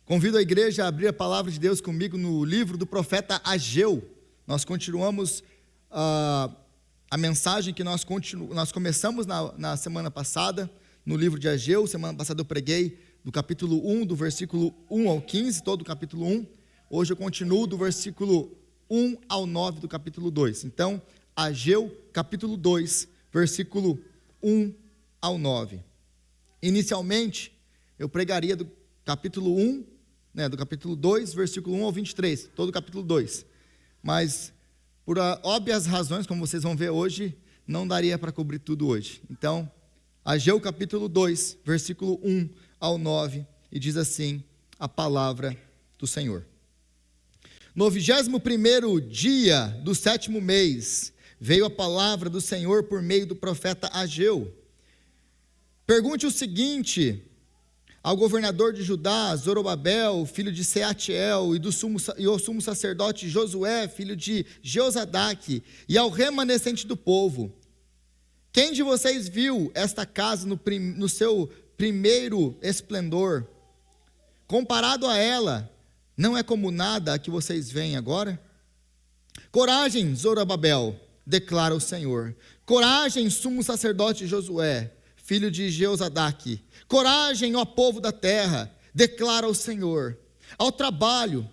Convido a igreja a abrir a palavra de Deus comigo no livro do profeta Ageu. Nós continuamos a mensagem que nós começamos na semana passada, no livro de Ageu. Semana passada eu preguei do capítulo 1, do versículo 1 ao 15, todo o capítulo 1. Hoje eu continuo do versículo 1 ao 9 do capítulo 2. Então, Ageu, capítulo 2, versículo 1 ao 9. Inicialmente, eu pregaria do capítulo 1, do capítulo 2, versículo 1 ao 23, todo o capítulo 2. Mas, por óbvias razões, como vocês vão ver hoje, não daria para cobrir tudo hoje. Então, Ageu capítulo 2, versículo 1 ao 9, e diz assim a palavra do Senhor. No 21º dia do 7º mês, veio a palavra do Senhor por meio do profeta Ageu. Pergunte o seguinte ao governador de Judá, Zorobabel, filho de Seatiel, e ao sumo sacerdote Josué, filho de Jeozadaque, e ao remanescente do povo: quem de vocês viu esta casa no seu primeiro esplendor? Comparado a ela, não é como nada a que vocês veem agora? Coragem, Zorobabel, declara o Senhor. Coragem, sumo sacerdote Josué, filho de Jeozadaque. Coragem, ó povo da terra, declara o Senhor. Ao trabalho,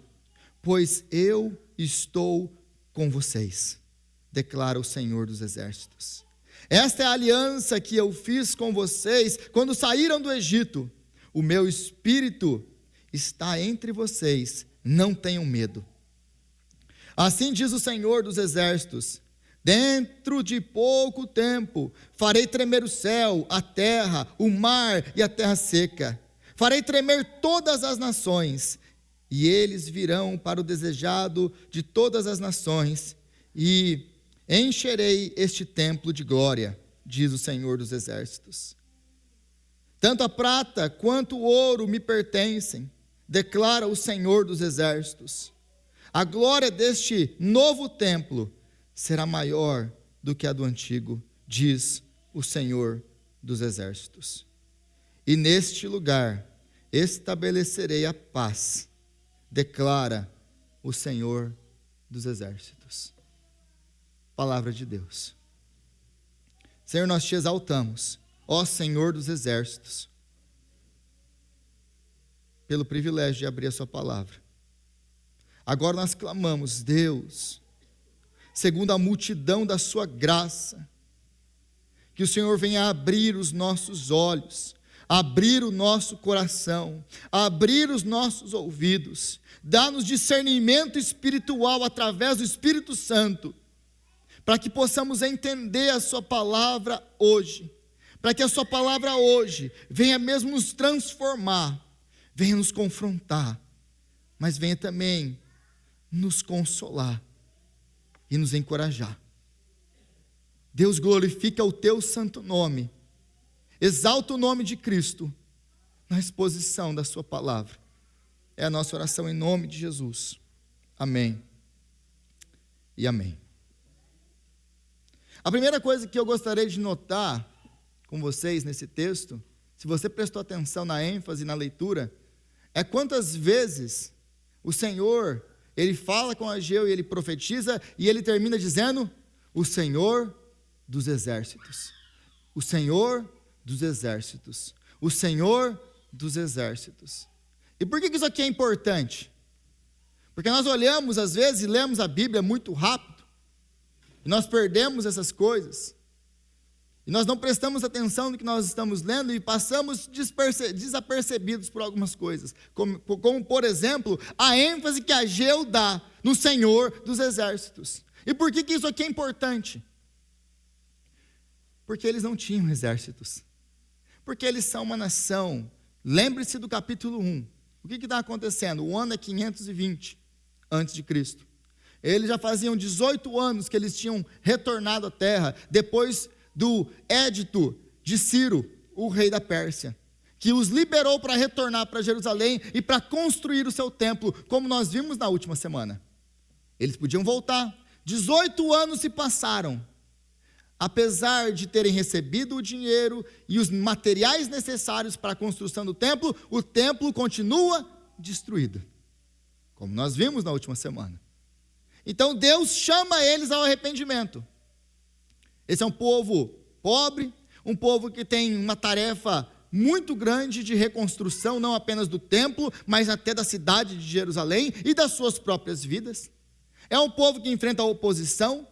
pois eu estou com vocês, declara o Senhor dos exércitos. Esta é a aliança que eu fiz com vocês quando saíram do Egito. O meu espírito está entre vocês, não tenham medo. Assim diz o Senhor dos exércitos: dentro de pouco tempo farei tremer o céu, a terra, o mar e a terra seca. Farei tremer todas as nações, e eles virão para o desejado de todas as nações, e encherei este templo de glória, diz o Senhor dos exércitos. Tanto a prata quanto o ouro me pertencem, declara o Senhor dos exércitos. A glória deste novo templo será maior do que a do antigo, diz o Senhor dos exércitos. E neste lugar estabelecerei a paz, declara o Senhor dos exércitos. Palavra de Deus. Senhor, nós te exaltamos, ó Senhor dos exércitos, pelo privilégio de abrir a sua palavra. Agora nós clamamos: Deus, segundo a multidão da sua graça, que o Senhor venha abrir os nossos olhos, abrir o nosso coração, abrir os nossos ouvidos, dar-nos discernimento espiritual através do Espírito Santo, para que possamos entender a sua palavra hoje, para que a sua palavra hoje venha mesmo nos transformar, venha nos confrontar, mas venha também nos consolar e nos encorajar. Deus, glorifica o teu santo nome, exalta o nome de Cristo na exposição da sua palavra. É a nossa oração em nome de Jesus. Amém e amém. A primeira coisa que eu gostaria de notar com vocês nesse texto, se você prestou atenção na ênfase e na leitura, é quantas vezes o Senhor, ele fala com Ageu e ele profetiza, e ele termina dizendo: o Senhor dos exércitos. O Senhor dos exércitos. O Senhor dos exércitos. E por que isso aqui é importante? Porque nós olhamos às vezes e lemos a Bíblia muito rápido, e nós perdemos essas coisas, e nós não prestamos atenção no que nós estamos lendo, e passamos desapercebidos por algumas coisas, como por exemplo, a ênfase que Ageu dá no Senhor dos exércitos. E por que isso aqui é importante? Porque eles não tinham exércitos, porque eles são uma nação. Lembre-se do capítulo 1, o que está acontecendo? O ano é 520 a.C., eles já faziam 18 anos que eles tinham retornado à terra, depois do édito de Ciro, o rei da Pérsia, que os liberou para retornar para Jerusalém e para construir o seu templo, como nós vimos na última semana. Eles podiam voltar. 18 anos se passaram. Apesar de terem recebido o dinheiro e os materiais necessários para a construção do templo, o templo continua destruída, como nós vimos na última semana. Então Deus chama eles ao arrependimento. Esse é um povo pobre, um povo que tem uma tarefa muito grande de reconstrução, não apenas do templo, mas até da cidade de Jerusalém e das suas próprias vidas. É um povo que enfrenta a oposição,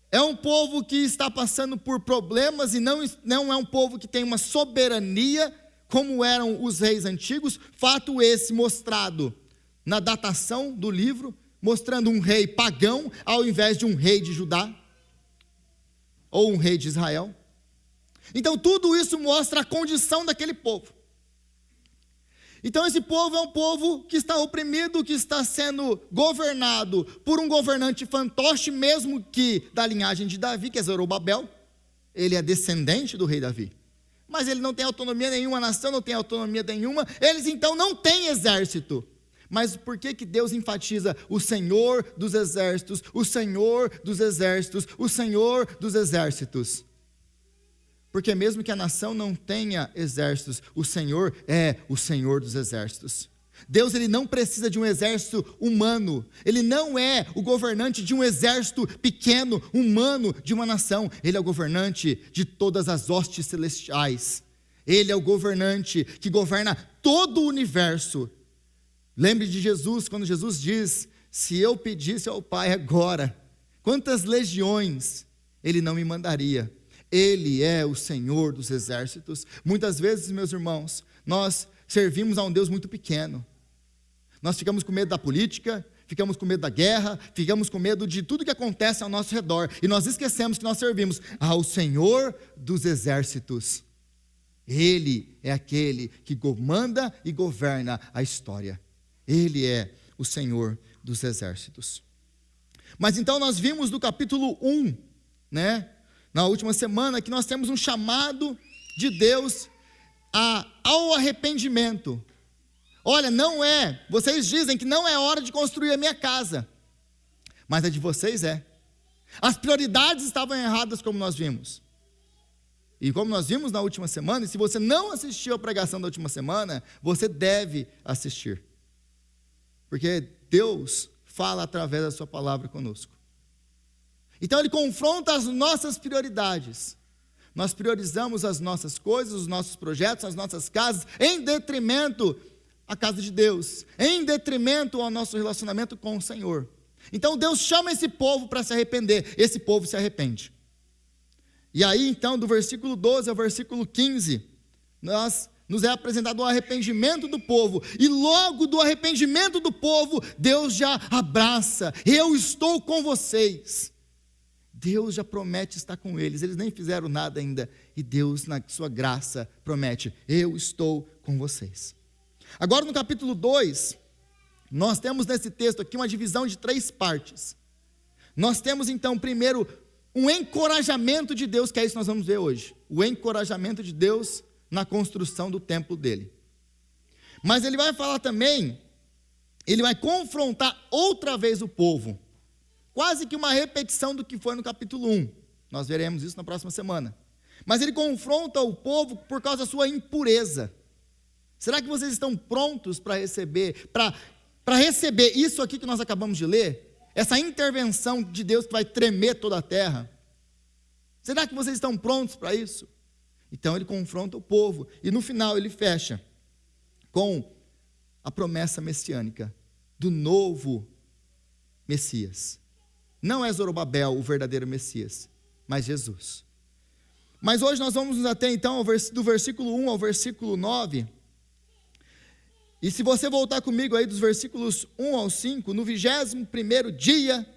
é um povo que está passando por problemas e não é um povo que tem uma soberania, como eram os reis antigos, fato esse mostrado na datação do livro, mostrando um rei pagão ao invés de um rei de Judá, ou um rei de Israel. Então tudo isso mostra a condição daquele povo. Então esse povo é um povo que está oprimido, que está sendo governado por um governante fantoche, mesmo que da linhagem de Davi, que é Zorobabel. Ele é descendente do rei Davi. Mas ele não tem autonomia nenhuma, a nação não tem autonomia nenhuma, eles então não têm exército. Mas por que Deus enfatiza o Senhor dos exércitos, o Senhor dos exércitos, o Senhor dos exércitos? Porque mesmo que a nação não tenha exércitos, o Senhor é o Senhor dos exércitos. Deus, ele não precisa de um exército humano. Ele não é o governante de um exército pequeno, humano, de uma nação. Ele é o governante de todas as hostes celestiais. Ele é o governante que governa todo o universo. Lembre de Jesus, quando Jesus diz: se eu pedisse ao Pai agora, quantas legiões Ele não me mandaria. Ele é o Senhor dos exércitos. Muitas vezes, meus irmãos, nós servimos a um Deus muito pequeno. Nós ficamos com medo da política, ficamos com medo da guerra, ficamos com medo de tudo que acontece ao nosso redor. E nós esquecemos que nós servimos ao Senhor dos exércitos. Ele é aquele que comanda e governa a história. Ele é o Senhor dos exércitos. Mas então nós vimos no capítulo 1, na última semana, que nós temos um chamado de Deus ao arrependimento. Olha, vocês dizem que não é hora de construir a minha casa, mas a de vocês é. As prioridades estavam erradas, como nós vimos. E como nós vimos na última semana, e se você não assistiu a pregação da última semana, você deve assistir. Porque Deus fala através da sua palavra conosco. Então ele confronta as nossas prioridades. Nós priorizamos as nossas coisas, os nossos projetos, as nossas casas, em detrimento à casa de Deus, em detrimento ao nosso relacionamento com o Senhor. Então Deus chama esse povo para se arrepender, esse povo se arrepende. E aí então, do versículo 12 ao versículo 15, nos é apresentado o arrependimento do povo, e logo do arrependimento do povo, Deus já abraça: eu estou com vocês. Deus já promete estar com eles nem fizeram nada ainda, e Deus, na sua graça, promete: eu estou com vocês. Agora no capítulo 2, nós temos nesse texto aqui uma divisão de 3 partes. Nós temos então, primeiro, um encorajamento de Deus, que é isso que nós vamos ver hoje, o encorajamento de Deus na construção do templo dele. Mas ele vai falar também, ele vai confrontar outra vez o povo, quase que uma repetição do que foi no capítulo 1, nós veremos isso na próxima semana. Mas ele confronta o povo por causa da sua impureza. Será que vocês estão prontos para receber isso aqui que nós acabamos de ler? Essa intervenção de Deus que vai tremer toda a terra? Será que vocês estão prontos para isso? Então ele confronta o povo, e no final ele fecha com a promessa messiânica do novo Messias. Não é Zorobabel o verdadeiro Messias, mas Jesus. Mas hoje nós vamos nos ater então do versículo 1 ao versículo 9. E se você voltar comigo aí dos versículos 1 ao 5, no 21º dia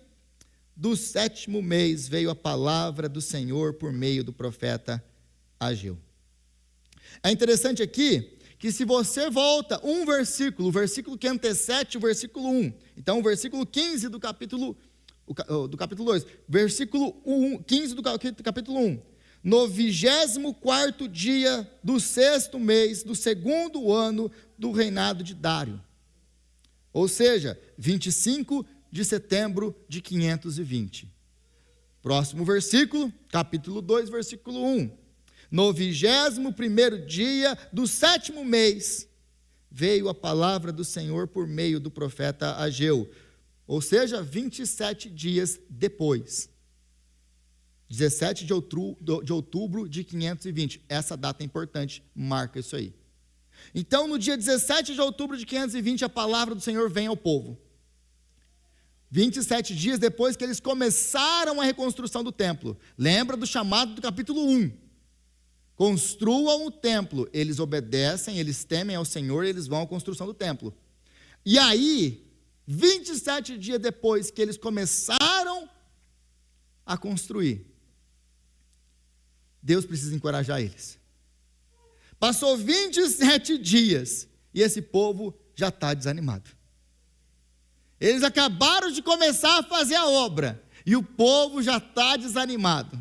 do 7º mês veio a palavra do Senhor por meio do profeta Ageu. É interessante aqui que se você volta um versículo, o versículo que antecede o versículo 1, então o versículo 15 do capítulo 2, versículo 15 do capítulo 1, no 24º dia do 6º mês do 2º ano do reinado de Dário, ou seja, 25 de setembro de 520. Próximo versículo, capítulo 2, versículo 1, no 21º dia do 7º mês veio a palavra do Senhor por meio do profeta Ageu. Ou seja, 27 dias depois. 17 de outubro de 520. Essa data é importante, marca isso aí. Então, no dia 17 de outubro de 520, a palavra do Senhor vem ao povo. 27 dias depois que eles começaram a reconstrução do templo. Lembra do chamado do capítulo 1. Construam o templo. Eles obedecem, eles temem ao Senhor, eles vão à construção do templo. E aí, 27 dias depois que eles começaram a construir, Deus precisa encorajar eles. Passou 27 dias e esse povo já está desanimado. Eles acabaram de começar a fazer a obra e o povo já está desanimado,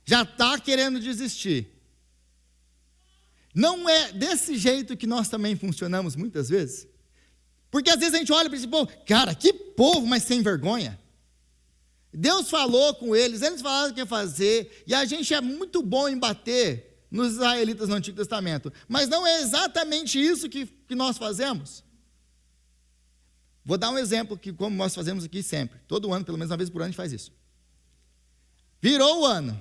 já está querendo desistir. Não é desse jeito que nós também funcionamos muitas vezes? Porque às vezes a gente olha para esse povo, cara, que povo mais sem vergonha. Deus falou com eles, eles falaram o que ia fazer, e a gente é muito bom em bater nos israelitas no Antigo Testamento, mas não é exatamente isso que nós fazemos. Vou dar um exemplo, que como nós fazemos aqui sempre, todo ano, pelo menos uma vez por ano a gente faz isso. Virou o ano,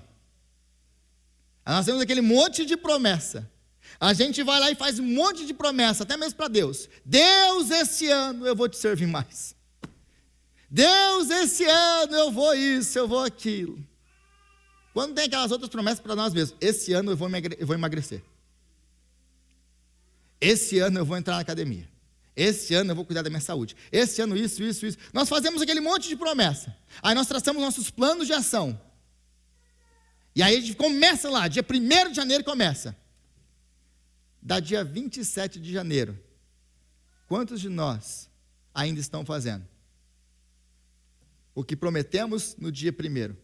nós temos aquele monte de promessa, a gente vai lá e faz um monte de promessa, até mesmo para Deus. Deus, esse ano eu vou te servir mais. Deus, esse ano eu vou isso, eu vou aquilo. Quando tem aquelas outras promessas para nós mesmos, esse ano eu vou emagrecer. Esse ano eu vou entrar na academia. Esse ano eu vou cuidar da minha saúde. Esse ano isso. Nós fazemos aquele monte de promessa. Aí nós traçamos nossos planos de ação. E aí a gente começa lá, dia 1º de janeiro começa. Da dia 27 de janeiro, quantos de nós ainda estão fazendo o que prometemos no dia 1º?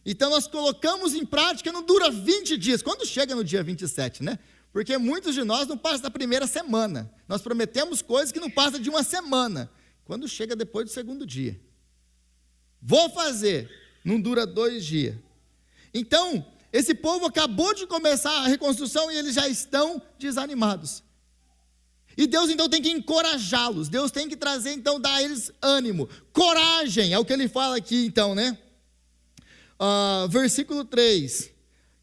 Então nós colocamos em prática, não dura 20 dias, quando chega no dia 27, né? Porque muitos de nós não passam da primeira semana, nós prometemos coisas que não passam de uma semana, quando chega depois do 2º dia. Vou fazer, não dura 2 dias. Então, esse povo acabou de começar a reconstrução e eles já estão desanimados. E Deus então tem que encorajá-los, Deus tem que trazer então, dar a eles ânimo, coragem, é o que ele fala aqui então, né? Versículo 3,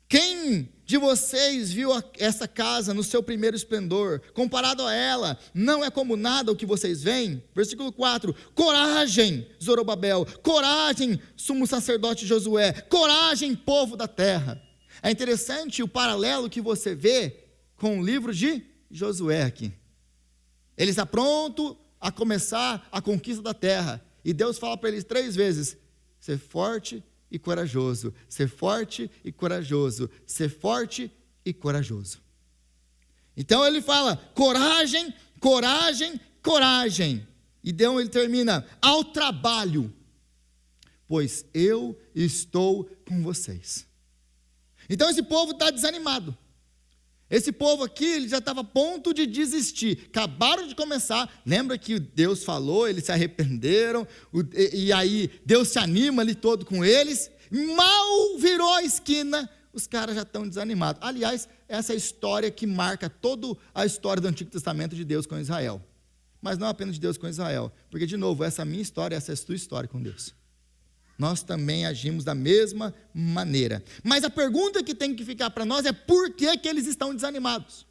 quem de vocês viu essa casa no seu primeiro esplendor, comparado a ela, não é como nada o que vocês veem? Versículo 4, coragem, Zorobabel, coragem, sumo sacerdote Josué, coragem, povo da terra. É interessante o paralelo que você vê com o livro de Josué aqui. Ele está pronto a começar a conquista da terra, e Deus fala para eles 3 vezes, ser forte e corajoso, ser forte e corajoso, ser forte e corajoso. Então ele fala, coragem, coragem, coragem. E então ele termina, ao trabalho, pois eu estou com vocês. Então esse povo está desanimado. Esse povo aqui, ele já estava a ponto de desistir. Acabaram de começar. Lembra que Deus falou, eles se arrependeram. E aí Deus se anima ali todo com eles. Mal virou a esquina, os caras já estão desanimados. Aliás, essa é a história que marca toda a história do Antigo Testamento de Deus com Israel. Mas não apenas de Deus com Israel. Porque, de novo, essa é a minha história, essa é a sua história com Deus. Nós também agimos da mesma maneira. Mas a pergunta que tem que ficar para nós é por que eles estão desanimados?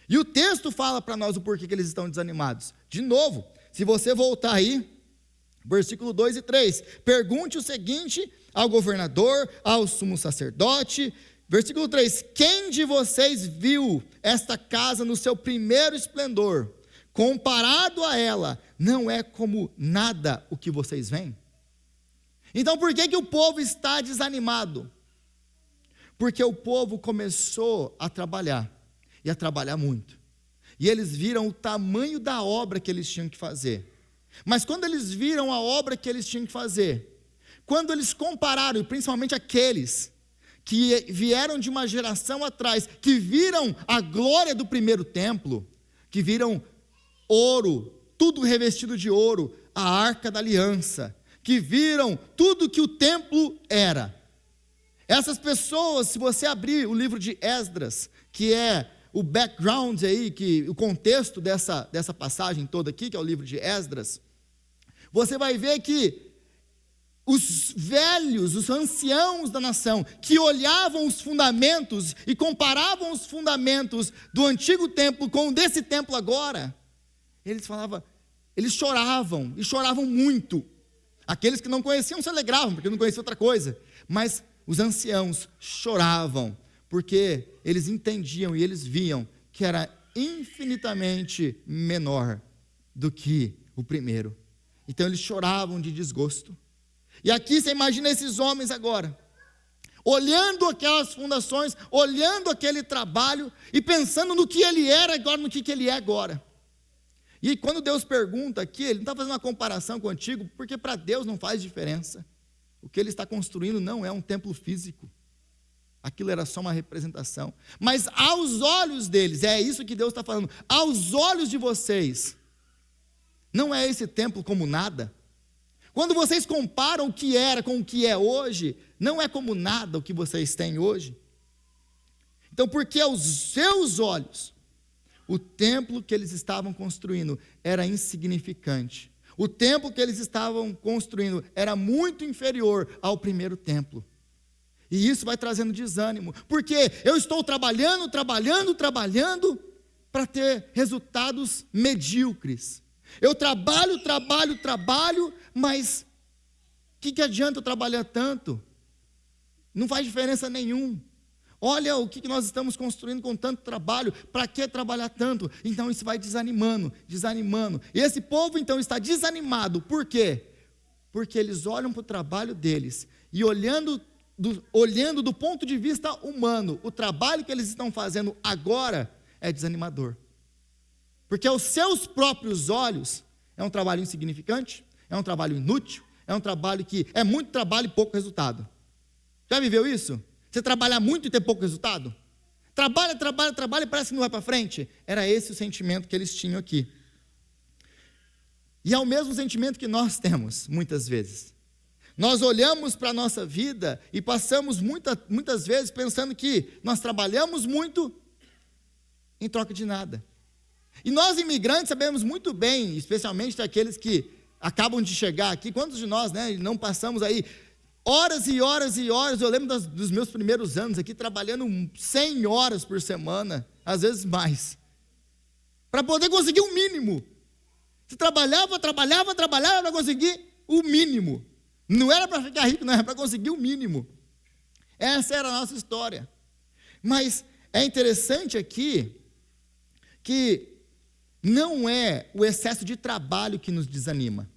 E o texto fala para nós o porquê que eles estão desanimados. De novo, se você voltar aí, versículo 2 e 3, pergunte o seguinte ao governador, ao sumo sacerdote. Versículo 3, quem de vocês viu esta casa no seu primeiro esplendor? Comparado a ela, não é como nada o que vocês veem? Então por que o povo está desanimado? Porque o povo começou a trabalhar, e a trabalhar muito. E eles viram o tamanho da obra que eles tinham que fazer. Mas quando eles viram a obra que eles tinham que fazer, quando eles compararam, e principalmente aqueles que vieram de uma geração atrás, que viram a glória do primeiro templo, que viram ouro, tudo revestido de ouro, a arca da aliança, que viram tudo que o templo era. Essas pessoas, se você abrir o livro de Esdras, que é o background aí, o contexto dessa passagem toda aqui, que é o livro de Esdras, você vai ver que os velhos, os anciãos da nação, que olhavam os fundamentos e comparavam os fundamentos do antigo templo com o desse templo agora, eles choravam, e choravam muito. Aqueles que não conheciam se alegravam, porque não conheciam outra coisa, mas os anciãos choravam, porque eles entendiam e eles viam que era infinitamente menor do que o primeiro. Então eles choravam de desgosto. E aqui você imagina esses homens agora, olhando aquelas fundações, olhando aquele trabalho e pensando no que ele era agora, no que ele é agora. E quando Deus pergunta aqui, Ele não está fazendo uma comparação com o antigo, porque para Deus não faz diferença. O que Ele está construindo não é um templo físico. Aquilo era só uma representação. Mas aos olhos deles, é isso que Deus está falando, aos olhos de vocês, não é esse templo como nada. Quando vocês comparam o que era com o que é hoje, não é como nada o que vocês têm hoje. Então, porque aos seus olhos, o templo que eles estavam construindo era insignificante. O templo que eles estavam construindo era muito inferior ao primeiro templo. E isso vai trazendo desânimo, porque eu estou trabalhando para ter resultados medíocres. Eu trabalho, mas o que adianta eu trabalhar tanto? Não faz diferença nenhuma. Olha o que nós estamos construindo com tanto trabalho, para que trabalhar tanto? Então isso vai desanimando. E esse povo então está desanimado, por quê? Porque eles olham para o trabalho deles, e olhando do ponto de vista humano, o trabalho que eles estão fazendo agora é desanimador. Porque aos seus próprios olhos, é um trabalho insignificante, é um trabalho inútil, é um trabalho que é muito trabalho e pouco resultado. Já viveu isso? Você trabalha muito e ter pouco resultado? Trabalha e parece que não vai para frente. Era esse o sentimento que eles tinham aqui. E é o mesmo sentimento que nós temos, muitas vezes. Nós olhamos para a nossa vida e passamos muitas vezes pensando que nós trabalhamos muito em troca de nada. E nós imigrantes sabemos muito bem, especialmente daqueles que acabam de chegar aqui, quantos de nós, não passamos aí horas e horas e horas. Eu lembro dos meus primeiros anos aqui, trabalhando 100 horas por semana, às vezes mais, para poder conseguir o mínimo. Você trabalhava para conseguir o mínimo. Não era para ficar rico, não, era para conseguir o mínimo. Essa era a nossa história. Mas é interessante aqui que não é o excesso de trabalho que nos desanima.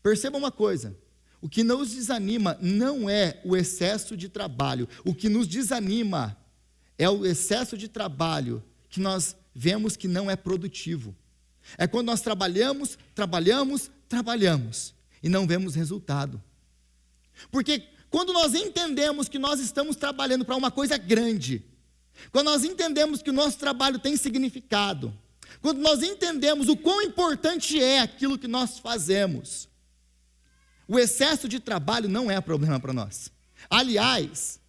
Perceba uma coisa, o que nos desanima não é o excesso de trabalho, o que nos desanima é o excesso de trabalho que nós vemos que não é produtivo. É quando nós trabalhamos e não vemos resultado. Porque quando nós entendemos que nós estamos trabalhando para uma coisa grande, quando nós entendemos que o nosso trabalho tem significado, quando nós entendemos o quão importante é aquilo que nós fazemos, o excesso de trabalho não é problema para nós. Aliás,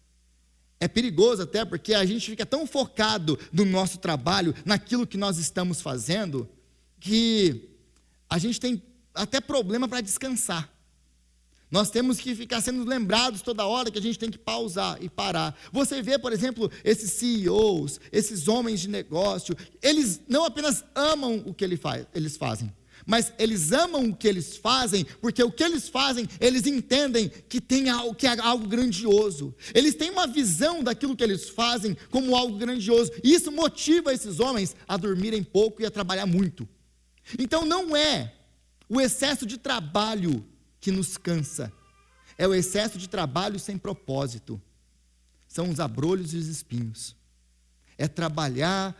é perigoso até porque a gente fica tão focado no nosso trabalho, naquilo que nós estamos fazendo, que a gente tem até problema para descansar. Nós temos que ficar sendo lembrados toda hora que a gente tem que pausar e parar. Você vê, por exemplo, esses CEOs, esses homens de negócio, eles não apenas amam o que eles fazem, mas eles amam o que eles fazem, porque o que eles fazem, eles entendem que é algo grandioso. Eles têm uma visão daquilo que eles fazem como algo grandioso, e isso motiva esses homens a dormirem pouco e a trabalhar muito. Então não é o excesso de trabalho que nos cansa, é o excesso de trabalho sem propósito, são os abrolhos e os espinhos, é trabalhar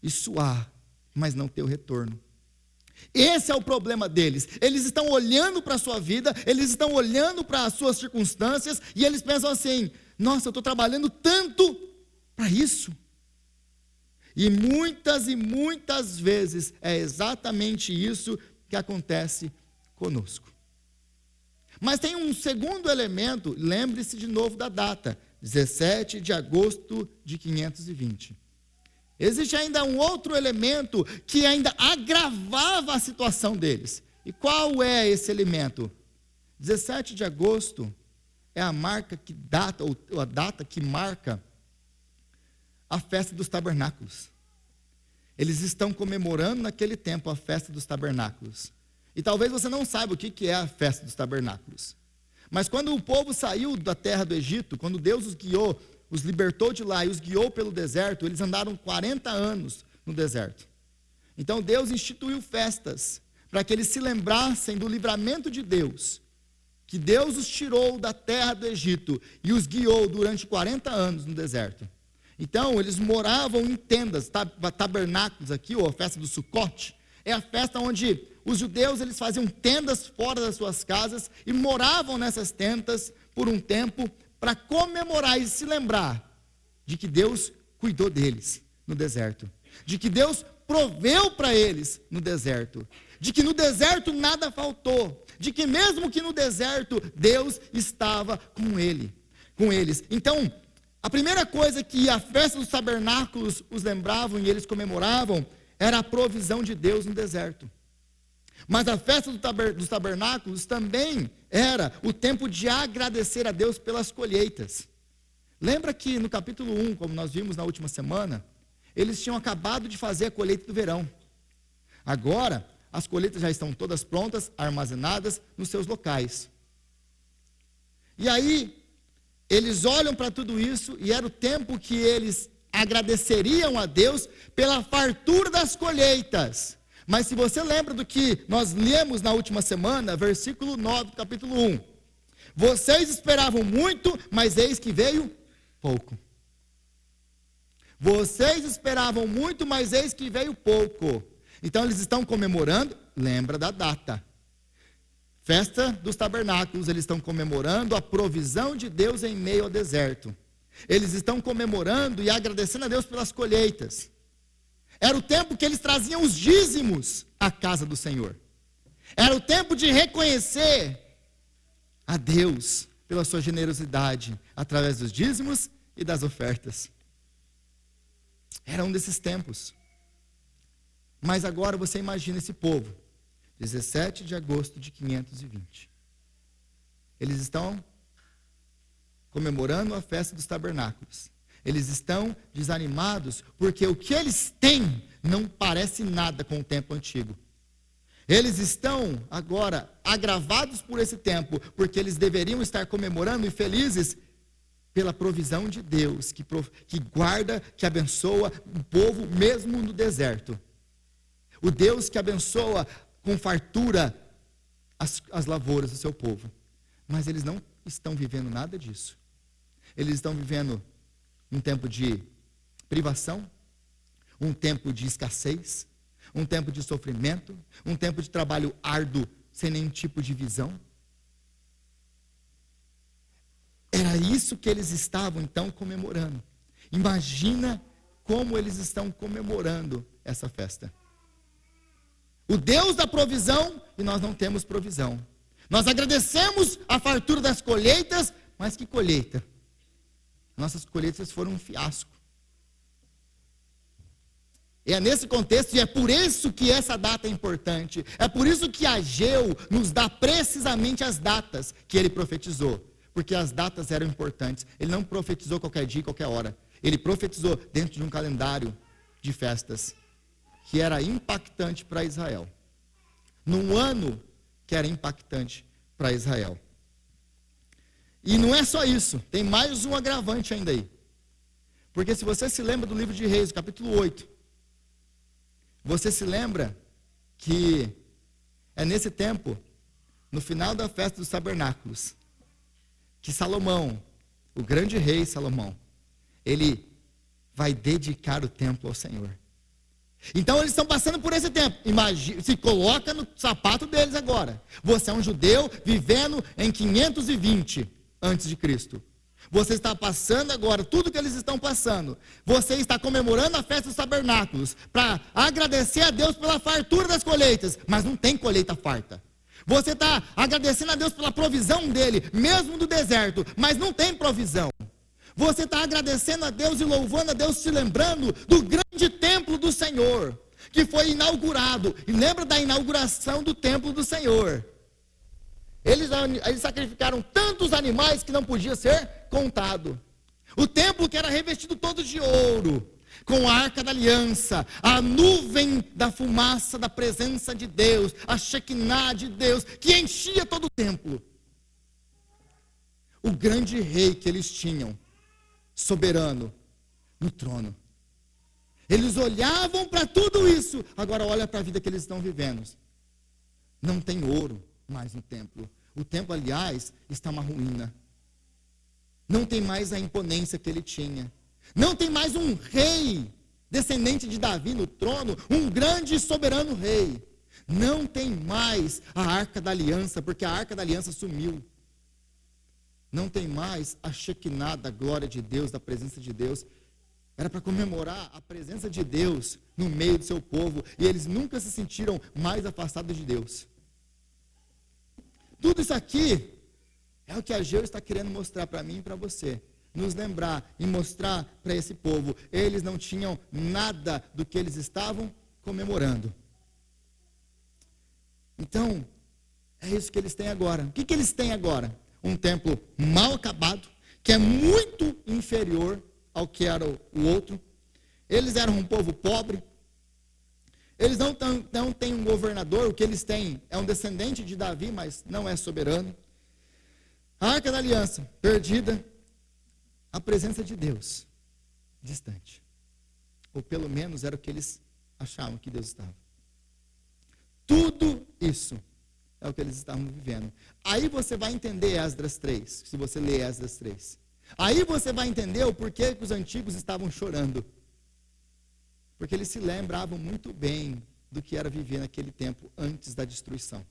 e suar, mas não ter o retorno. Esse é o problema deles. Eles estão olhando para a sua vida, eles estão olhando para as suas circunstâncias, e eles pensam assim: nossa, eu estou trabalhando tanto para isso. E muitas vezes é exatamente isso que acontece conosco. Mas tem um segundo elemento, lembre-se de novo da data, 17 de agosto de 520. Existe ainda um outro elemento que ainda agravava a situação deles. E qual é esse elemento? 17 de agosto é a marca que data, ou a data que marca a festa dos tabernáculos. Eles estão comemorando naquele tempo a festa dos tabernáculos. E talvez você não saiba o que é a festa dos tabernáculos. Mas quando o povo saiu da terra do Egito, quando Deus os guiou, os libertou de lá e os guiou pelo deserto, eles andaram 40 anos no deserto. Então Deus instituiu festas para que eles se lembrassem do livramento de Deus, que Deus os tirou da terra do Egito e os guiou durante 40 anos no deserto. Então eles moravam em tendas, tabernáculos aqui, ou a festa do Sucote, é a festa onde os judeus eles faziam tendas fora das suas casas e moravam nessas tendas por um tempo para comemorar e se lembrar de que Deus cuidou deles no deserto, de que Deus proveu para eles no deserto, de que no deserto nada faltou, de que mesmo que no deserto Deus estava com eles. Então, a primeira coisa que a festa dos tabernáculos os lembravam e eles comemoravam era a provisão de Deus no deserto. Mas a festa dos tabernáculos também era o tempo de agradecer a Deus pelas colheitas. Lembra que no capítulo 1, como nós vimos na última semana, eles tinham acabado de fazer a colheita do verão. Agora, as colheitas já estão todas prontas, armazenadas nos seus locais. E aí, eles olham para tudo isso e era o tempo que eles agradeceriam a Deus pela fartura das colheitas. Mas se você lembra do que nós lemos na última semana, versículo 9 do capítulo 1. Vocês esperavam muito, mas eis que veio pouco. Vocês esperavam muito, mas eis que veio pouco. Então eles estão comemorando, lembra da data. Festa dos tabernáculos, eles estão comemorando a provisão de Deus em meio ao deserto. Eles estão comemorando e agradecendo a Deus pelas colheitas. Era o tempo que eles traziam os dízimos à casa do Senhor. Era o tempo de reconhecer a Deus pela sua generosidade, através dos dízimos e das ofertas. Era um desses tempos. Mas agora você imagina esse povo, 17 de agosto de 520. Eles estão comemorando a festa dos tabernáculos. Eles estão desanimados porque o que eles têm não parece nada com o tempo antigo. Eles estão agora agravados por esse tempo, porque eles deveriam estar comemorando e felizes pela provisão de Deus, que guarda, que abençoa o povo mesmo no deserto. O Deus que abençoa com fartura as lavouras do seu povo. Mas eles não estão vivendo nada disso. Eles estão vivendo um tempo de privação, um tempo de escassez, um tempo de sofrimento, um tempo de trabalho árduo, sem nenhum tipo de visão. Era isso que eles estavam então comemorando. Imagina como eles estão comemorando essa festa. O Deus da provisão, e nós não temos provisão. Nós agradecemos a fartura das colheitas, mas que colheita? Nossas colheitas foram um fiasco. E é nesse contexto, e é por isso que essa data é importante. É por isso que Ageu nos dá precisamente as datas que ele profetizou. Porque as datas eram importantes. Ele não profetizou qualquer dia, qualquer hora. Ele profetizou dentro de um calendário de festas que era impactante para Israel. Num ano que era impactante para Israel. E não é só isso, tem mais um agravante ainda aí. Porque se você se lembra do livro de Reis, capítulo 8, você se lembra que é nesse tempo, no final da festa dos tabernáculos, que Salomão, o grande rei Salomão, ele vai dedicar o templo ao Senhor. Então eles estão passando por esse tempo. Imagina, se coloca no sapato deles agora. Você é um judeu vivendo em 520 antes de Cristo. Você está passando agora tudo que eles estão passando. Você está comemorando a festa dos tabernáculos para agradecer a Deus pela fartura das colheitas, mas não tem colheita farta. Você está agradecendo a Deus pela provisão dele, mesmo do deserto, mas não tem provisão. Você está agradecendo a Deus e louvando a Deus, se lembrando do grande templo do Senhor, que foi inaugurado. E lembra da inauguração do templo do Senhor? Eles sacrificaram tantos animais que não podia ser contado. O templo que era revestido todo de ouro, com a arca da aliança, a nuvem da fumaça da presença de Deus, a Shekinah de Deus, que enchia todo o templo. O grande rei que eles tinham, soberano, no trono. Eles olhavam para tudo isso, agora olha para a vida que eles estão vivendo. Não tem ouro mais no templo. O templo, aliás, está uma ruína. Não tem mais a imponência que ele tinha. Não tem mais um rei, descendente de Davi no trono, um grande e soberano rei. Não tem mais a arca da aliança, porque a arca da aliança sumiu. Não tem mais a Shekinah da glória de Deus, da presença de Deus. Era para comemorar a presença de Deus no meio do seu povo, e eles nunca se sentiram mais afastados de Deus. Tudo isso aqui é o que Ageu está querendo mostrar para mim e para você. Nos lembrar e mostrar para esse povo. Eles não tinham nada do que eles estavam comemorando. Então, é isso que eles têm agora. O que eles têm agora? Um templo mal acabado, que é muito inferior ao que era o outro. Eles eram um povo pobre. Eles não têm um governador. O que eles têm é um descendente de Davi, mas não é soberano. A arca da aliança, perdida. A presença de Deus, distante. Ou pelo menos era o que eles achavam que Deus estava. Tudo isso é o que eles estavam vivendo. Aí você vai entender Esdras 3, se você ler Esdras 3. Aí você vai entender o porquê que os antigos estavam chorando. Porque eles se lembravam muito bem do que era viver naquele tempo antes da destruição.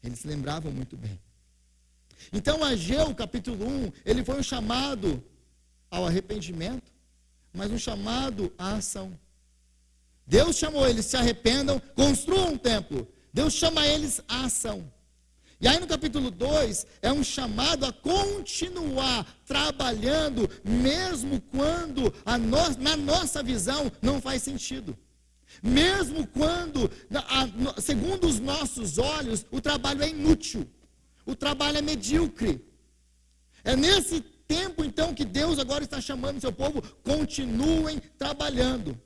Eles se lembravam muito bem. Então, Ageu, capítulo 1, ele foi um chamado ao arrependimento, mas um chamado à ação. Deus chamou eles, se arrependam, construam um templo. Deus chama eles à ação. E aí no capítulo 2, é um chamado a continuar trabalhando, mesmo quando na nossa visão não faz sentido. Mesmo quando, segundo os nossos olhos, o trabalho é inútil. O trabalho é medíocre. É nesse tempo, então, que Deus agora está chamando o seu povo, continuem trabalhando.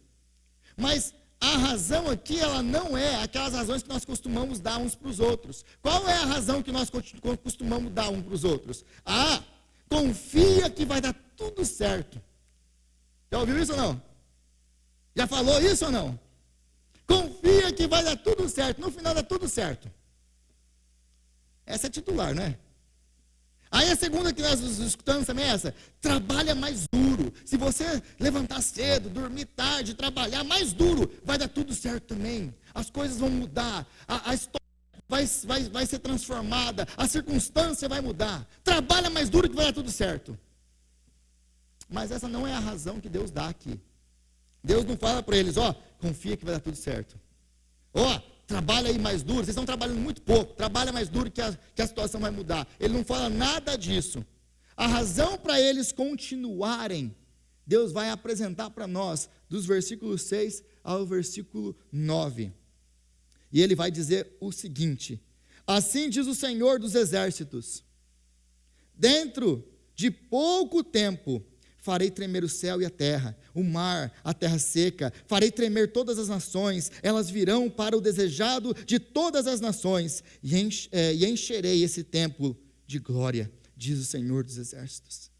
Mas a razão aqui, ela não é aquelas razões que nós costumamos dar uns para os outros. Qual é a razão que nós costumamos dar uns para os outros? Confia que vai dar tudo certo. Já ouviu isso ou não? Já falou isso ou não? Confia que vai dar tudo certo. No final dá tudo certo. Essa é titular, né? Aí a segunda que nós escutamos também é essa. Trabalha mais duro. Se você levantar cedo, dormir tarde, trabalhar mais duro, vai dar tudo certo também. As coisas vão mudar. A história vai ser transformada. A circunstância vai mudar. Trabalha mais duro que vai dar tudo certo. Mas essa não é a razão que Deus dá aqui. Deus não fala para eles, confia que vai dar tudo certo. Trabalha aí mais duro, vocês estão trabalhando muito pouco, trabalha mais duro que a situação vai mudar. Ele não fala nada disso. A razão para eles continuarem, Deus vai apresentar para nós, dos versículos 6 ao versículo 9. E ele vai dizer o seguinte: assim diz o Senhor dos exércitos, dentro de pouco tempo, farei tremer o céu e a terra, o mar, a terra seca, farei tremer todas as nações, elas virão para o desejado de todas as nações, e encherei esse templo de glória, diz o Senhor dos exércitos.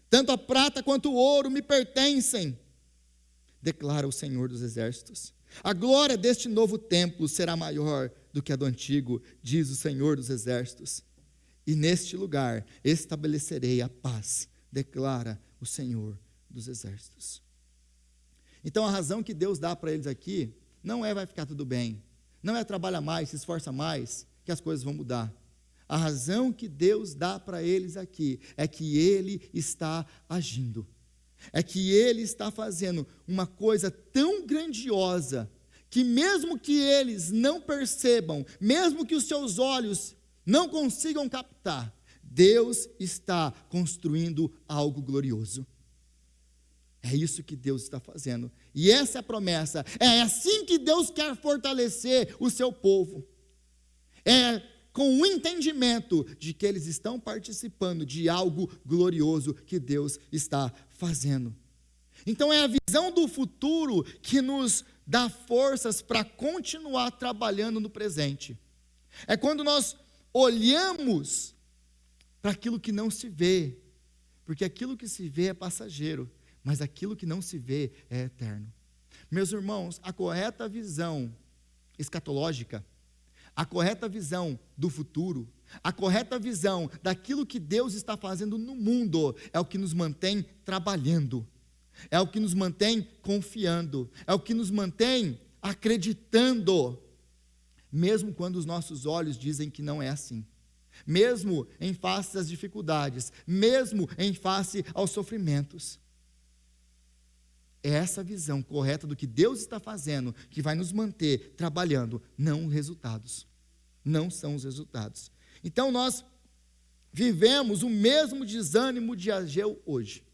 Tanto a prata quanto o ouro me pertencem, declara o Senhor dos exércitos. A glória deste novo templo será maior do que a do antigo, diz o Senhor dos exércitos. E neste lugar estabelecerei a paz, declara o Senhor dos exércitos. Então a razão que Deus dá para eles aqui não é vai ficar tudo bem, não é trabalha mais, se esforça mais, que as coisas vão mudar. A razão que Deus dá para eles aqui é que Ele está agindo, é que Ele está fazendo uma coisa tão grandiosa, que mesmo que eles não percebam, mesmo que os seus olhos não consigam captar, Deus está construindo algo glorioso. É isso que Deus está fazendo. E essa é a promessa. É assim que Deus quer fortalecer o seu povo. É com o entendimento de que eles estão participando de algo glorioso que Deus está fazendo. Então é a visão do futuro que nos dá forças para continuar trabalhando no presente. É quando nós olhamos para aquilo que não se vê, porque aquilo que se vê é passageiro, mas aquilo que não se vê é eterno. Meus irmãos, a correta visão escatológica, a correta visão do futuro, a correta visão daquilo que Deus está fazendo no mundo, é o que nos mantém trabalhando, é o que nos mantém confiando, é o que nos mantém acreditando, mesmo quando os nossos olhos dizem que não é assim, mesmo em face às dificuldades, mesmo em face aos sofrimentos. É essa visão correta do que Deus está fazendo que vai nos manter trabalhando, não os resultados. Não são os resultados. Então nós vivemos o mesmo desânimo de Ageu hoje.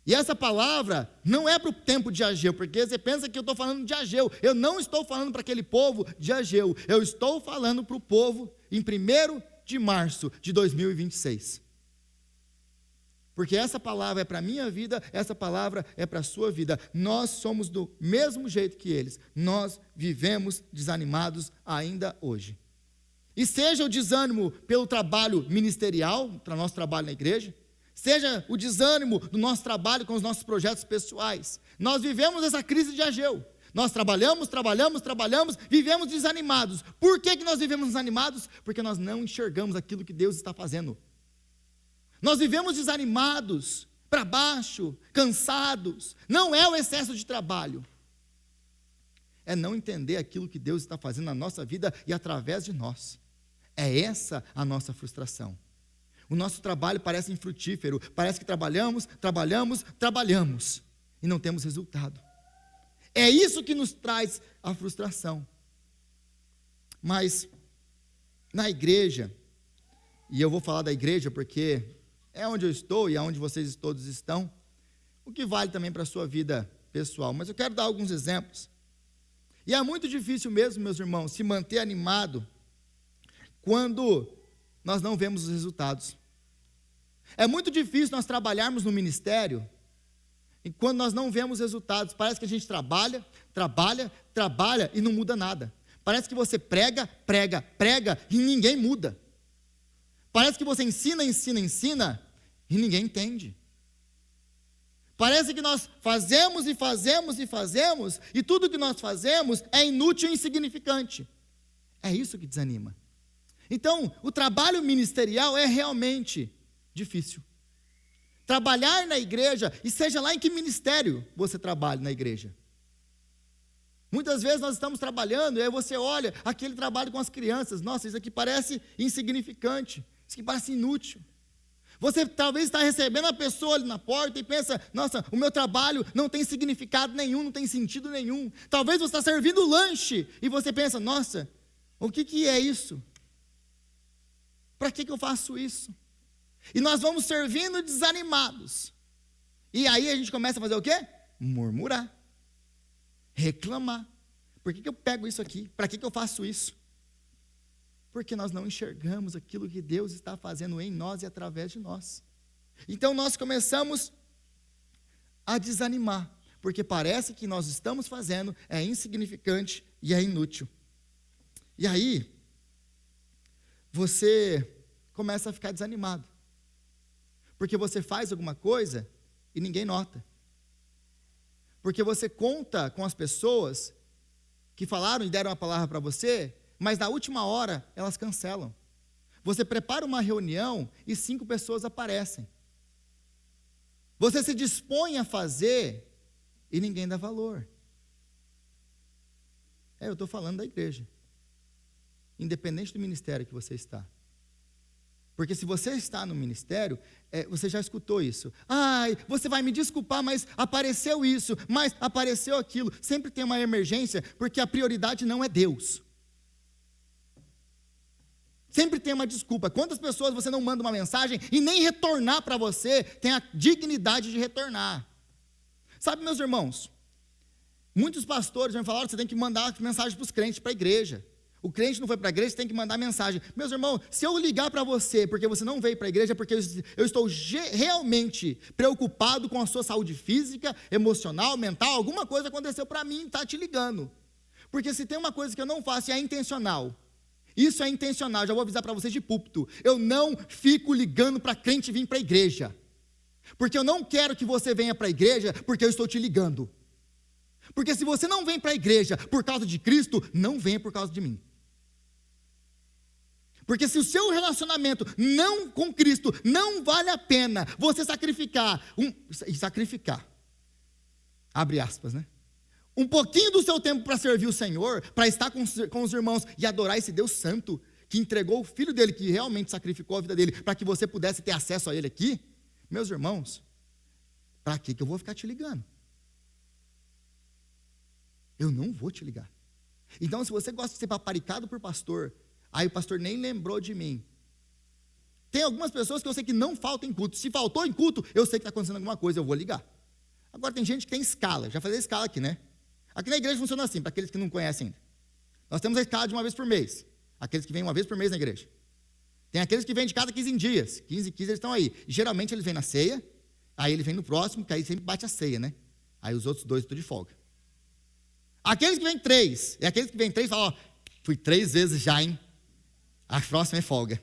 E essa palavra não é para o tempo de Ageu, porque você pensa que eu estou falando de Ageu. Eu não estou falando para aquele povo de Ageu. Eu estou falando para o povo em 1º de março de 2026. Porque essa palavra é para a minha vida, essa palavra é para a sua vida. Nós somos do mesmo jeito que eles. Nós vivemos desanimados ainda hoje. E seja o desânimo pelo trabalho ministerial, para o nosso trabalho na igreja, seja o desânimo do nosso trabalho com os nossos projetos pessoais. Nós vivemos essa crise de Ageu. Nós trabalhamos, vivemos desanimados. Por que nós vivemos desanimados? Porque nós não enxergamos aquilo que Deus está fazendo. Nós vivemos desanimados, para baixo, cansados. Não é o excesso de trabalho. É não entender aquilo que Deus está fazendo na nossa vida e através de nós. É essa a nossa frustração. O nosso trabalho parece infrutífero. Parece que trabalhamos e não temos resultado. É isso que nos traz a frustração. Mas na igreja, e eu vou falar da igreja porque é onde eu estou e é onde vocês todos estão, o que vale também para a sua vida pessoal. Mas eu quero dar alguns exemplos. E é muito difícil mesmo, meus irmãos, se manter animado quando nós não vemos os resultados. É muito difícil nós trabalharmos no ministério e quando nós não vemos resultados. Parece que a gente trabalha e não muda nada. Parece que você prega e ninguém muda. Parece que você ensina e ninguém entende. Parece que nós fazemos e tudo que nós fazemos é inútil e insignificante. É isso que desanima. Então, o trabalho ministerial é realmente difícil. Trabalhar na igreja, e seja lá em que ministério você trabalha na igreja. Muitas vezes nós estamos trabalhando e aí você olha aquele trabalho com as crianças. Nossa, isso aqui parece insignificante. Isso aqui parece inútil. Você talvez está recebendo a pessoa ali na porta e pensa, nossa, o meu trabalho não tem significado nenhum, não tem sentido nenhum. Talvez você está servindo lanche e você pensa, nossa, o que é isso? Para que eu faço isso? E nós vamos servindo desanimados. E aí a gente começa a fazer o quê? Murmurar. Reclamar. Por que eu pego isso aqui? Para que eu faço isso? Porque nós não enxergamos aquilo que Deus está fazendo em nós e através de nós. Então nós começamos a desanimar, porque parece que nós estamos fazendo é insignificante e é inútil. E aí, você começa a ficar desanimado, porque você faz alguma coisa e ninguém nota. Porque você conta com as pessoas que falaram e deram a palavra para você, mas na última hora elas cancelam. Você prepara uma reunião e 5 pessoas aparecem. Você se dispõe a fazer e ninguém dá valor. Eu estou falando da igreja. Independente do ministério que você está. Porque se você está no ministério, você já escutou isso. Você vai me desculpar, mas apareceu isso, mas apareceu aquilo. Sempre tem uma emergência, porque a prioridade não é Deus. Sempre tem uma desculpa. Quantas pessoas você não manda uma mensagem e nem retornar para você tem a dignidade de retornar? Sabe, meus irmãos, muitos pastores me falaram que você tem que mandar mensagem para os crentes, para a igreja. O crente não foi para a igreja, você tem que mandar mensagem. Meus irmãos, se eu ligar para você porque você não veio para a igreja, é porque eu estou realmente preocupado com a sua saúde física, emocional, mental, alguma coisa aconteceu para mim e está te ligando. Porque se tem uma coisa que eu não faço e é intencional, isso é intencional, já vou avisar para vocês de púlpito, eu não fico ligando para crente vir para a igreja, porque eu não quero que você venha para a igreja porque eu estou te ligando. Porque se você não vem para a igreja por causa de Cristo, não venha por causa de mim. Porque se o seu relacionamento não com Cristo não vale a pena você sacrificar, abre aspas, né? Um pouquinho do seu tempo para servir o Senhor, para estar com os irmãos e adorar esse Deus santo, que entregou o filho dele, que realmente sacrificou a vida dele, para que você pudesse ter acesso a ele aqui, meus irmãos, para que eu vou ficar te ligando? Eu não vou te ligar. Então, se você gosta de ser paparicado por pastor, aí o pastor nem lembrou de mim. Tem algumas pessoas que eu sei que não faltam em culto. Se faltou em culto, eu sei que está acontecendo alguma coisa, eu vou ligar. Agora tem gente que tem escala, já falei escala aqui, né? Aqui na igreja funciona assim, para aqueles que não conhecem ainda. Nós temos a escala de uma vez por mês. Aqueles que vêm uma vez por mês na igreja. Tem aqueles que vêm de cada 15 dias. 15 eles estão aí. E, geralmente eles vêm na ceia, aí ele vem no próximo, que aí sempre bate a ceia, né? Aí os outros 2 estão de folga. Aqueles que vêm 3, e aqueles que vêm 3 falam, fui 3 vezes já, hein? A próxima é folga.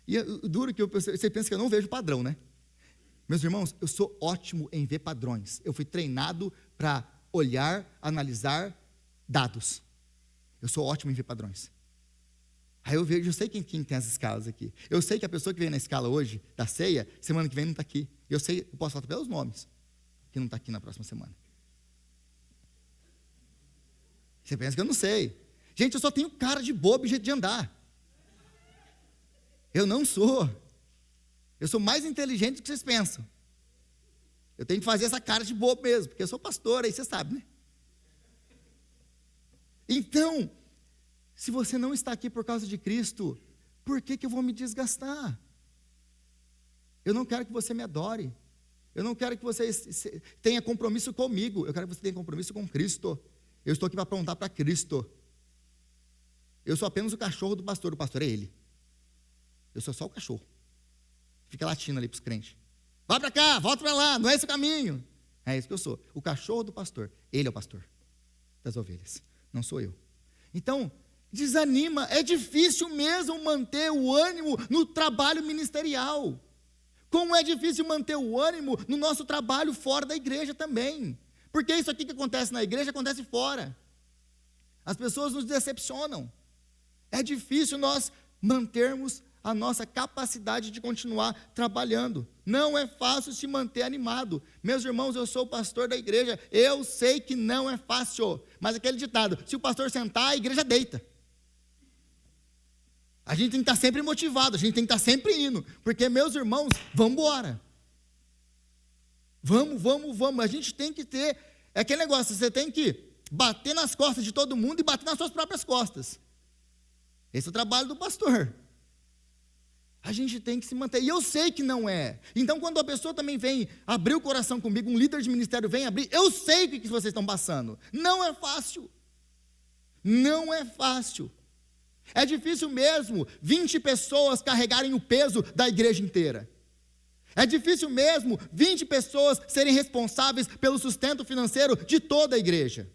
E o duro que você pensa que eu não vejo padrão, né? Meus irmãos, eu sou ótimo em ver padrões. Eu fui treinado para olhar, analisar dados. Eu sou ótimo em ver padrões. Aí eu sei quem tem as escalas aqui. Eu sei que a pessoa que veio na escala hoje, da ceia, semana que vem não está aqui. Eu posso falar pelos nomes, que não está aqui na próxima semana. Você pensa que eu não sei. Gente, eu só tenho cara de bobo e jeito de andar. Eu não sou. Eu sou mais inteligente do que vocês pensam. Eu tenho que fazer essa cara de bobo mesmo, porque eu sou pastor, aí você sabe, né? Então, se você não está aqui por causa de Cristo, por que eu vou me desgastar? Eu não quero que você me adore. Eu não quero que você tenha compromisso comigo. Eu quero que você tenha compromisso com Cristo. Eu estou aqui para apontar para Cristo. Eu sou apenas o cachorro do pastor. O pastor é ele. Eu sou só o cachorro. Fica latindo ali para os crentes. Vai para cá, volta para lá, não é esse o caminho. É isso que eu sou. O cachorro do pastor. Ele é o pastor das ovelhas. Não sou eu. Então, desanima. É difícil mesmo manter o ânimo no trabalho ministerial. Como é difícil manter o ânimo no nosso trabalho fora da igreja também. Porque isso aqui que acontece na igreja, acontece fora. As pessoas nos decepcionam. É difícil nós mantermos a nossa capacidade de continuar trabalhando. Não é fácil se manter animado. Meus irmãos, eu sou o pastor da igreja, eu sei que não é fácil. Mas aquele ditado, se o pastor sentar, a igreja deita. A gente tem que estar sempre motivado, a gente tem que estar sempre indo. Porque, meus irmãos, vamos embora. Vamos. A gente tem que ter, é aquele negócio, você tem que bater nas costas de todo mundo e bater nas suas próprias costas. Esse é o trabalho do pastor. A gente tem que se manter, e eu sei que não é. Então, quando a pessoa também vem abrir o coração comigo, um líder de ministério vem abrir, eu sei o que vocês estão passando. Não é fácil. Não é fácil. É difícil mesmo 20 pessoas carregarem o peso da igreja inteira. É difícil mesmo 20 pessoas serem responsáveis pelo sustento financeiro de toda a igreja.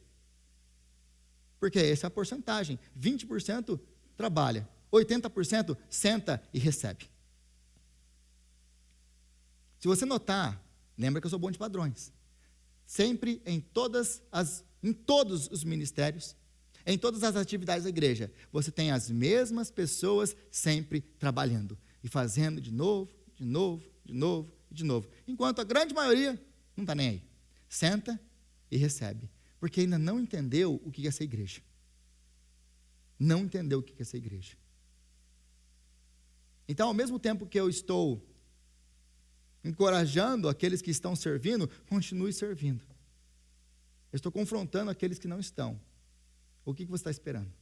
Porque essa é a porcentagem. 20% trabalha. 80% senta e recebe. Se você notar, lembra que eu sou bom de padrões. Sempre em todos os ministérios, em todas as atividades da igreja, você tem as mesmas pessoas sempre trabalhando e fazendo de novo. Enquanto a grande maioria não está nem aí. Senta e recebe. Porque ainda não entendeu o que é ser igreja. Não entendeu o que é ser igreja. Então, ao mesmo tempo que eu estou encorajando aqueles que estão servindo, continue servindo. Eu estou confrontando aqueles que não estão. O que você está esperando?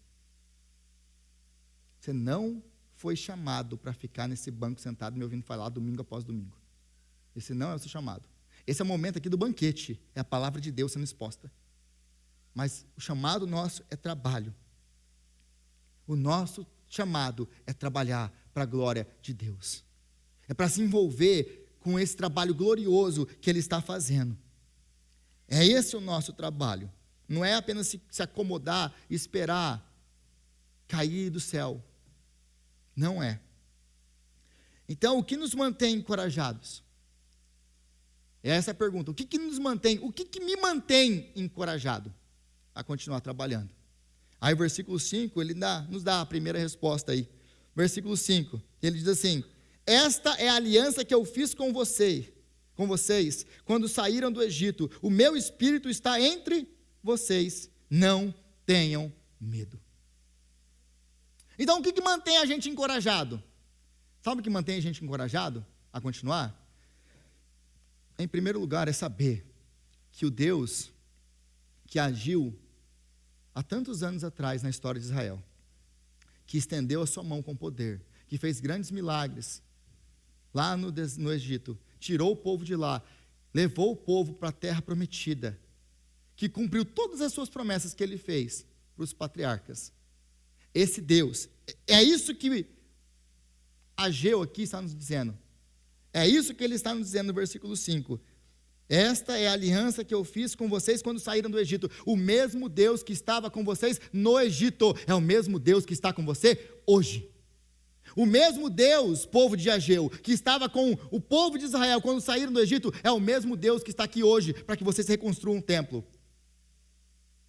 Você não foi chamado para ficar nesse banco sentado me ouvindo falar domingo após domingo. Esse não é o seu chamado. Esse é o momento aqui do banquete, é a palavra de Deus sendo exposta. Mas o chamado nosso é trabalho. O nosso chamado é trabalhar para a glória de Deus. É para se envolver com esse trabalho glorioso que Ele está fazendo. É esse o nosso trabalho. Não é apenas se acomodar e esperar cair do céu. Não é. Então, o que nos mantém encorajados? Essa é a pergunta. O que nos mantém? O que me mantém encorajado a continuar trabalhando? Aí, o versículo 5, ele nos dá a primeira resposta aí. Versículo 5, ele diz assim: esta é a aliança que eu fiz com vocês, quando saíram do Egito. O meu espírito está entre vocês. Não tenham medo. Então, o que mantém a gente encorajado? Sabe o que mantém a gente encorajado a continuar? Em primeiro lugar, é saber que o Deus que agiu há tantos anos atrás na história de Israel, que estendeu a sua mão com poder, que fez grandes milagres lá no Egito, tirou o povo de lá, levou o povo para a terra prometida, que cumpriu todas as suas promessas que ele fez para os patriarcas. Esse Deus, é isso que Ageu aqui está nos dizendo. É isso que ele está nos dizendo no versículo 5. Esta é a aliança que eu fiz com vocês quando saíram do Egito. O mesmo Deus que estava com vocês no Egito é o mesmo Deus que está com você hoje. O mesmo Deus, povo de Ageu, que estava com o povo de Israel quando saíram do Egito, é o mesmo Deus que está aqui hoje para que vocês reconstruam um templo.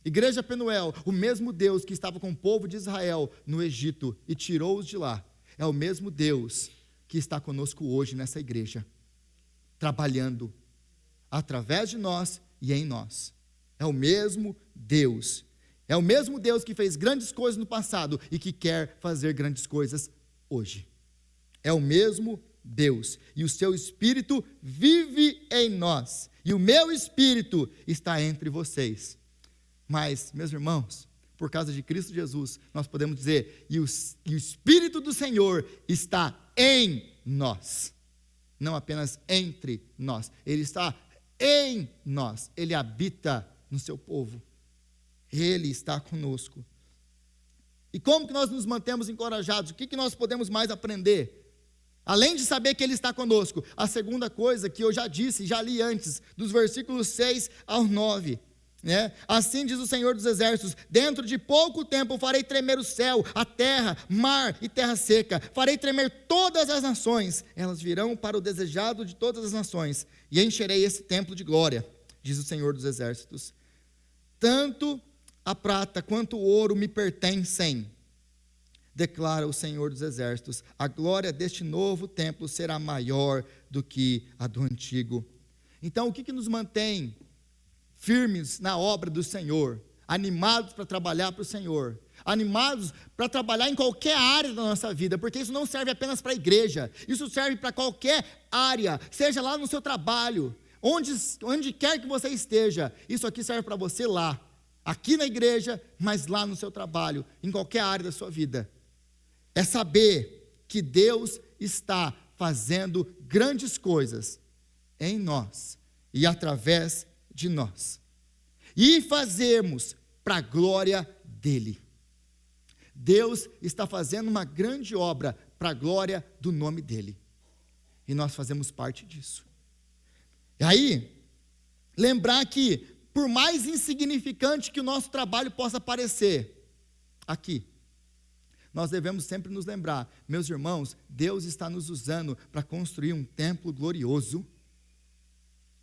Igreja Penuel, o mesmo Deus que estava com o povo de Israel no Egito e tirou-os de lá, é o mesmo Deus que está conosco hoje nessa igreja, trabalhando através de nós e em nós. É o mesmo Deus. É o mesmo Deus que fez grandes coisas no passado e que quer fazer grandes coisas hoje. É o mesmo Deus. E o seu Espírito vive em nós. E o meu Espírito está entre vocês. Mas, meus irmãos, por causa de Cristo Jesus, nós podemos dizer, e o Espírito do Senhor está em nós. Não apenas entre nós. Ele está em nós. Ele habita no seu povo. Ele está conosco. E como que nós nos mantemos encorajados? O que nós podemos mais aprender? Além de saber que Ele está conosco, a segunda coisa que eu já disse, já li antes, dos versículos 6 ao 9, assim diz o Senhor dos Exércitos: dentro de pouco tempo farei tremer o céu, a terra, mar e terra seca, farei tremer todas as nações, elas virão para o desejado de todas as nações, e encherei esse templo de glória, diz o Senhor dos Exércitos. Tanto a prata quanto o ouro me pertencem, declara o Senhor dos Exércitos. A glória deste novo templo será maior do que a do antigo. Então, o que nos mantém firmes na obra do Senhor, animados para trabalhar para o Senhor, animados para trabalhar em qualquer área da nossa vida, porque isso não serve apenas para a igreja, isso serve para qualquer área, seja lá no seu trabalho, onde quer que você esteja, isso aqui serve para você lá, aqui na igreja, mas lá no seu trabalho, em qualquer área da sua vida. É saber que Deus está fazendo grandes coisas em nós e através de nós, e fazermos para a glória dEle. Deus está fazendo uma grande obra para a glória do nome dEle, e nós fazemos parte disso. E aí, lembrar que, por mais insignificante que o nosso trabalho possa parecer, aqui, nós devemos sempre nos lembrar, meus irmãos, Deus está nos usando para construir um templo glorioso.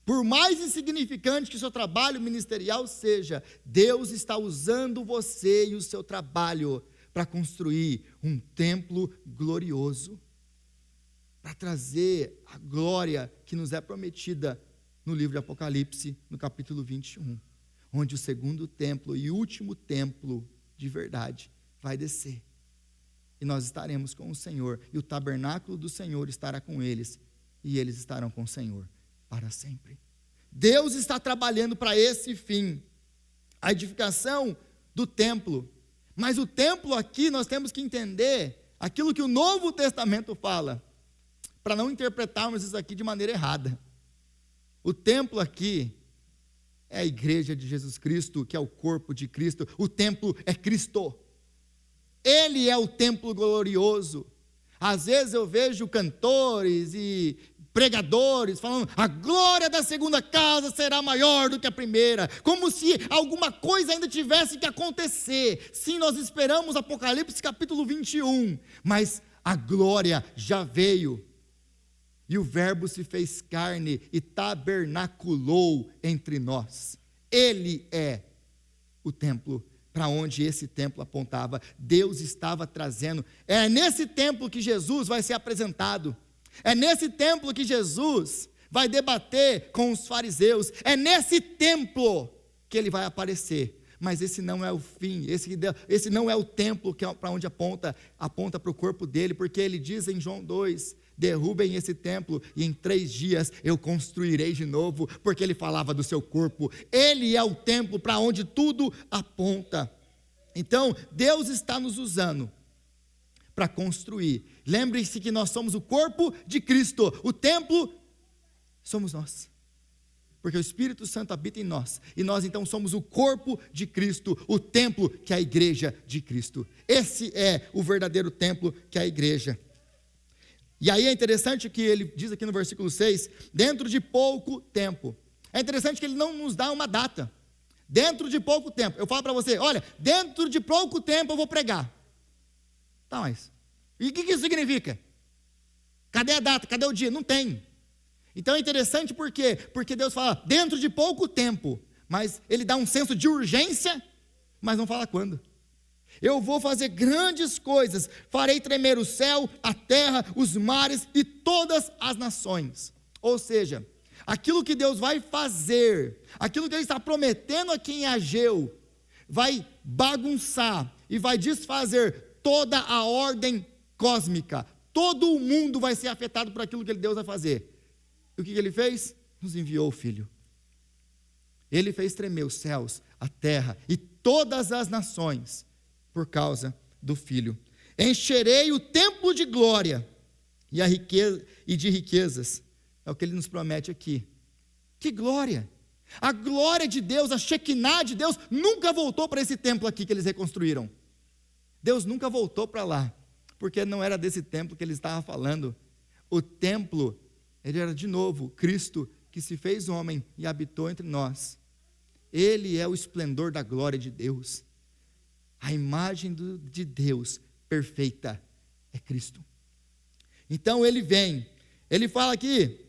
Por mais insignificante que o seu trabalho ministerial seja, Deus está usando você e o seu trabalho para construir um templo glorioso, para trazer a glória que nos é prometida no livro de Apocalipse, no capítulo 21, onde o segundo templo e último templo de verdade vai descer. E nós estaremos com o Senhor, e o tabernáculo do Senhor estará com eles, e eles estarão com o Senhor para sempre. Deus está trabalhando para esse fim. A edificação do templo Mas o templo aqui, nós temos que entender aquilo que o Novo Testamento fala, para não interpretarmos isso aqui de maneira errada. O templo aqui é a igreja de Jesus Cristo, que é o corpo de Cristo. O templo é Cristo. Ele é o templo glorioso. Às vezes eu vejo cantores e pregadores falando: a glória da segunda casa será maior do que a primeira, como se alguma coisa ainda tivesse que acontecer. Sim, nós esperamos Apocalipse capítulo 21, mas a glória já veio, e o verbo se fez carne e tabernaculou entre nós. Ele é o templo, para onde esse templo apontava. Deus estava trazendo, é nesse templo que Jesus vai ser apresentado. É nesse templo que Jesus vai debater com os fariseus. É nesse templo que ele vai aparecer. Mas esse não é o fim, esse não é o templo que para onde aponta para o corpo dele, porque ele diz em João 2, derrubem esse templo e em 3 dias eu construirei de novo, porque ele falava do seu corpo. Ele é o templo para onde tudo aponta. Então, Deus está nos usando para construir. Lembre-se que nós somos o corpo de Cristo, o templo somos nós, porque o Espírito Santo habita em nós, e nós então somos o corpo de Cristo, o templo que é a igreja de Cristo. Esse é o verdadeiro templo que é a igreja. E aí é interessante que ele diz aqui no versículo 6, dentro de pouco tempo. É interessante que ele não nos dá uma data. Dentro de pouco tempo. Eu falo para você, olha, dentro de pouco tempo eu vou pregar. Tá, mas e o que isso significa? Cadê a data? Cadê o dia? Não tem. Então é interessante por quê? Porque Deus fala dentro de pouco tempo, mas ele dá um senso de urgência, mas não fala quando. Eu vou fazer grandes coisas, farei tremer o céu, a terra, os mares e todas as nações. Ou seja, aquilo que Deus vai fazer, aquilo que Ele está prometendo aqui em Ageu, vai bagunçar e vai desfazer toda a ordem cósmica. Todo o mundo vai ser afetado por aquilo que Deus vai fazer. E o que Ele fez? Nos enviou o Filho. Ele fez tremer os céus, a terra e todas as nações por causa do Filho. Encherei o templo de glória e de riquezas. É o que Ele nos promete aqui. Que glória! A glória de Deus, a Shekinah de Deus, nunca voltou para esse templo aqui que eles reconstruíram. Deus nunca voltou para lá, porque não era desse templo que ele estava falando. O templo, ele era de novo Cristo, que se fez homem e habitou entre nós. Ele é o esplendor da glória de Deus. A imagem de Deus perfeita é Cristo. Então ele vem, ele fala aqui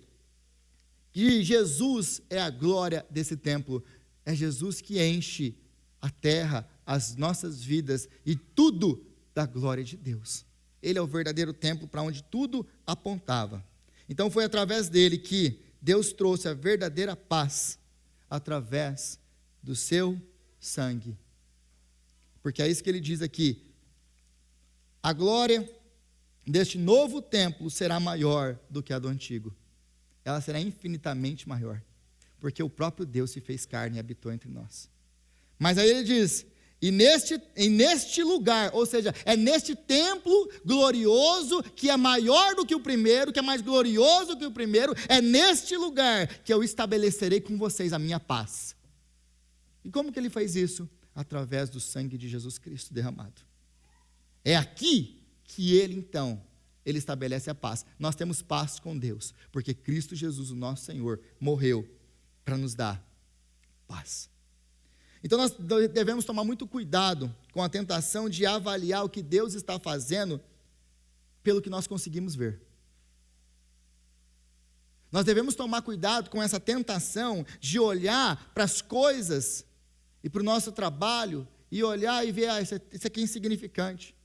que Jesus é a glória desse templo. É Jesus que enche a terra, as nossas vidas e tudo da glória de Deus. Ele é o verdadeiro templo para onde tudo apontava. Então foi através dele que Deus trouxe a verdadeira paz, através do seu sangue. Porque é isso que ele diz aqui: a glória deste novo templo será maior do que a do antigo. Ela será infinitamente maior, porque o próprio Deus se fez carne e habitou entre nós. Mas aí ele diz: e neste lugar, ou seja, é neste templo glorioso, que é maior do que o primeiro, que é mais glorioso do que o primeiro, é neste lugar que eu estabelecerei com vocês a minha paz. E como que ele faz isso? Através do sangue de Jesus Cristo derramado. É aqui que ele estabelece a paz. Nós temos paz com Deus, porque Cristo Jesus, o nosso Senhor, morreu para nos dar paz. Então nós devemos tomar muito cuidado com a tentação de avaliar o que Deus está fazendo pelo que nós conseguimos ver. Nós devemos tomar cuidado com essa tentação de olhar para as coisas e para o nosso trabalho e olhar e ver, isso aqui é insignificante.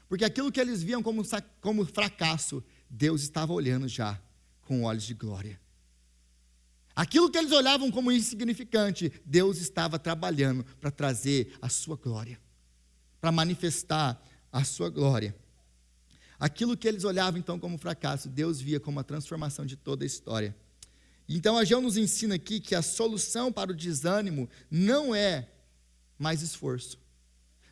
Porque aquilo que eles viam como fracasso, Deus estava olhando já com olhos de glória. Aquilo que eles olhavam como insignificante, Deus estava trabalhando para trazer a sua glória, para manifestar a sua glória. Aquilo que eles olhavam então como fracasso, Deus via como a transformação de toda a história. Então Ageu nos ensina aqui que a solução para o desânimo não é mais esforço,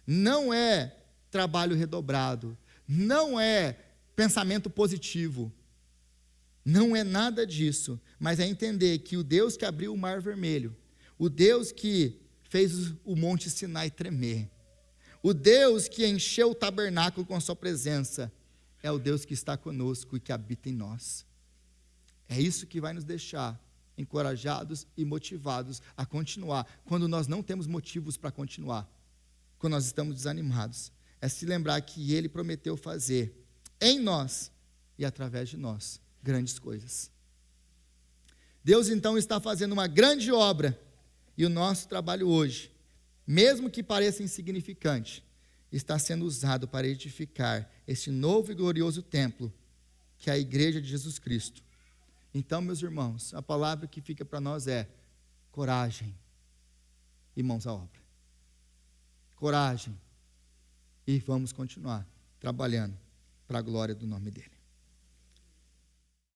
não é trabalho redobrado, não é pensamento positivo, não é nada disso, mas é entender que o Deus que abriu o Mar Vermelho, o Deus que fez o Monte Sinai tremer, o Deus que encheu o tabernáculo com a sua presença, é o Deus que está conosco e que habita em nós. É isso que vai nos deixar encorajados e motivados a continuar, quando nós não temos motivos para continuar, quando nós estamos desanimados. É se lembrar que Ele prometeu fazer em nós e através de nós grandes coisas. Deus então está fazendo uma grande obra, e o nosso trabalho hoje, mesmo que pareça insignificante, está sendo usado para edificar este novo e glorioso templo, que é a Igreja de Jesus Cristo. Então, meus irmãos, a palavra que fica para nós é coragem e mãos à obra. Coragem, e vamos continuar trabalhando para a glória do nome dEle.